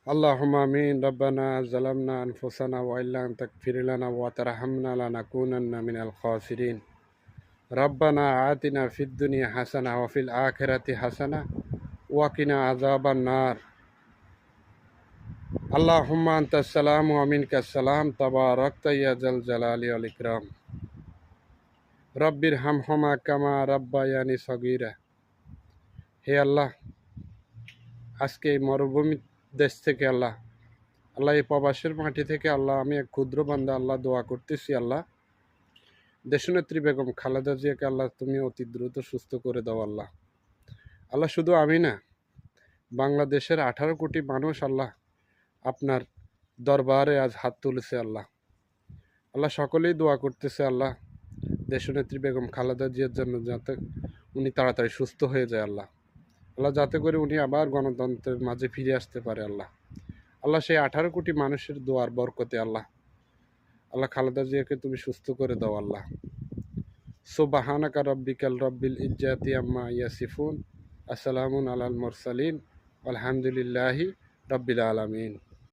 اللهم آمين. ربنا ظلمنا أنفسنا وإن لم تغفر لنا وترحمنا لنكونن من الخاسرين. ربنا آتنا في الدنيا حسنة وفي الآخرة حسنة وقنا عذاب النار. اللهم أنت السلام ومنك السلام تباركت يا ذا الجلال والإكرام. رب ارحمهما كما ربياني صغيرا. হে আল্লাহ, আজকে এই মরুভূমি দেশ থেকে আল্লাহ আল্লাহ এই প্রবাসের মাটি থেকে আল্লাহ আমি এক ক্ষুদ্র বান্দা আল্লাহ দোয়া করতেছি। আল্লাহ দেশনেত্রী বেগম খালেদা জিয়াকে আল্লাহ তুমি অতি দ্রুত সুস্থ করে দাও। আল্লাহ আল্লাহ শুধু আমি না, বাংলাদেশের 18 কোটি মানুষ আল্লাহ আপনার দরবারে আজ হাত তুলেছে। আল্লাহ আল্লাহ সকলেই দোয়া করতেছে আল্লাহ দেশনেত্রী বেগম খালেদা জিয়ার জন্য, যাতে উনি তাড়াতাড়ি সুস্থ হয়ে যায়। আল্লাহ আল্লাহ যাতে করে উনি আবার গণতন্ত্রের মাঝে ফিরে আসতে পারে। আল্লাহ আল্লাহ সেই 18 কোটি মানুষের দোয়ার বরকতে আল্লাহ আল্লাহ খালেদা জিয়াকে তুমি সুস্থ করে দাও। আল্লাহ সুবহানাকা রাব্বিকাল রব্বিল ইজ্জাতি আম্মা ইয়াসিফুন, আসসালামুন আলাল মুরসালিন, আলহামদুলিল্লাহি রাব্বিল আলামিন।